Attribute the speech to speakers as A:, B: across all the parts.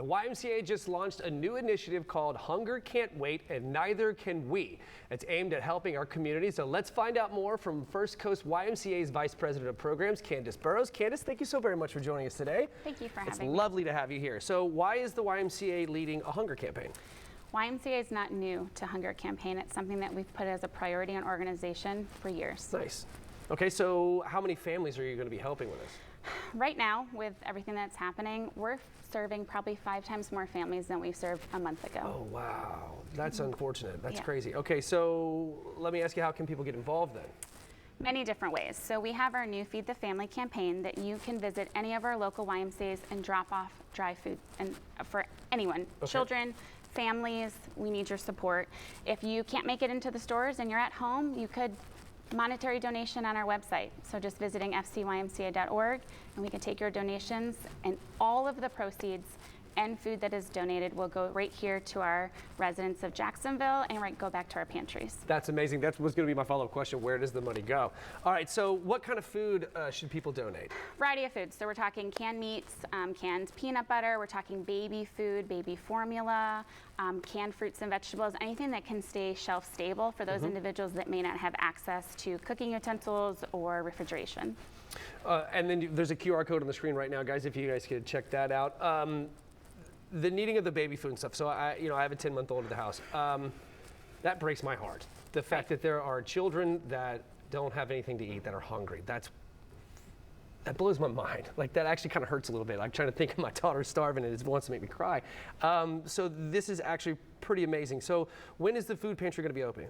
A: The YMCA just launched a new initiative called Hunger Can't Wait and Neither Can We. It's aimed at helping our community. So let's find out more from First Coast YMCA's Vice President of Programs, Candace Burrows. Candace, thank you so very much for joining us today.
B: Thank you for having me.
A: It's lovely to have you here. So why is the YMCA leading a hunger campaign?
B: YMCA is not new to Hunger Campaign. It's something that we've put as a priority in organization for years.
A: Nice. Okay, so how many families are you going to be helping with this?
B: Right now, with everything that's happening, we're serving probably 5 times more families than we served a month ago.
A: Oh, wow. That's unfortunate. That's
B: Yeah.
A: crazy. Okay, so let me ask you, how can people get involved then?
B: Many different ways. So we have our new Feed the Family campaign that you can visit any of our local YMCAs and drop off dry food and for anyone, children, families. We need your support. If you can't make it into the stores and you're at home, you could monetary donation on our website. So just visiting fcymca.org and we can take your donations, and all of the proceeds and food that is donated will go right here to our residents of Jacksonville and go back to our pantries.
A: That's amazing. That was going to be my follow-up question. Where does the money go? All right, so what kind of food should people donate?
B: Variety of foods. So we're talking canned meats, canned peanut butter, we're talking baby food, baby formula, canned fruits and vegetables, anything that can stay shelf stable for those individuals that may not have access to cooking utensils or refrigeration.
A: And then there's a QR code on the screen right now, guys, if you guys could check that out. The needing of the baby food and stuff. So I have a 10-month-old at the house. That breaks my heart. The fact that there are children that don't have anything to eat, that are hungry. That blows my mind. Like, that actually kind of hurts a little bit. I'm trying to think of my daughter starving and it wants to make me cry. So this is actually pretty amazing. So when is the food pantry going to be opening?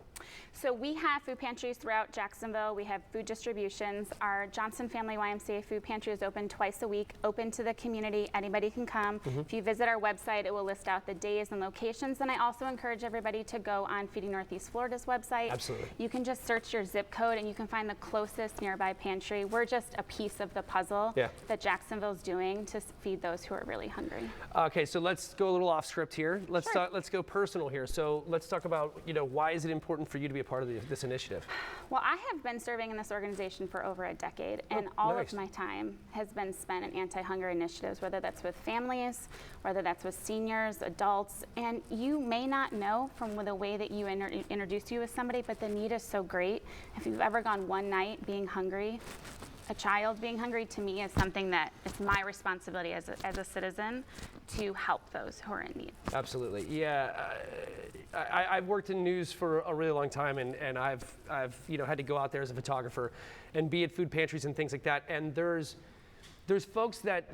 B: So we have food pantries throughout Jacksonville. We have food distributions. Our Johnson Family YMCA food pantry is open twice a week, open to the community. Anybody can come. If you visit our website, it will list out the days and locations. And I also encourage everybody to go on Feeding Northeast Florida's website.
A: Absolutely.
B: You can just search your zip code and you can find the closest nearby pantry. We're just a piece of the puzzle that Jacksonville's doing to feed those who are really hungry.
A: Okay, so let's go a little off script here. Let's go personal here. So let's talk about, why is it important for you to be a part of this initiative?
B: Well, I have been serving in this organization for over a decade, and all of my time has been spent in anti-hunger initiatives, whether that's with families, whether that's with seniors, adults, and you may not know from the way that you introduce you with somebody, but the need is so great. If you've ever gone one night being hungry, a child being hungry, to me is something that it's my responsibility as a citizen to help those who are in need.
A: Absolutely, yeah. I've worked in news for a really long time, and I've had to go out there as a photographer and be at food pantries and things like that. And there's folks that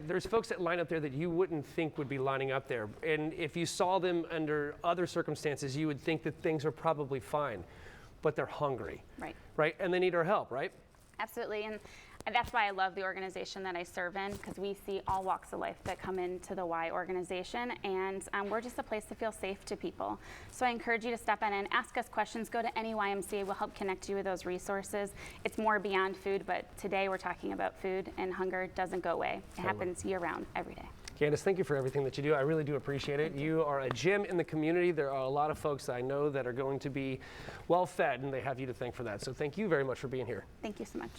A: line up there that you wouldn't think would be lining up there. And if you saw them under other circumstances, you would think that things are probably fine, but they're hungry. Right, and they need our help, right?
B: Absolutely, and that's why I love the organization that I serve in, because we see all walks of life that come into the Y organization, and we're just a place to feel safe to people. So I encourage you to step in and ask us questions. Go to any YMCA. We'll help connect you with those resources. It's more beyond food, but today we're talking about food, and hunger doesn't go away. It happens year-round, every day.
A: Candace, thank you for everything that you do. I really do appreciate it. You are a gem in the community. There are a lot of folks that I know that are going to be well fed, and they have you to thank for that. So thank you very much for being here.
B: Thank you so much.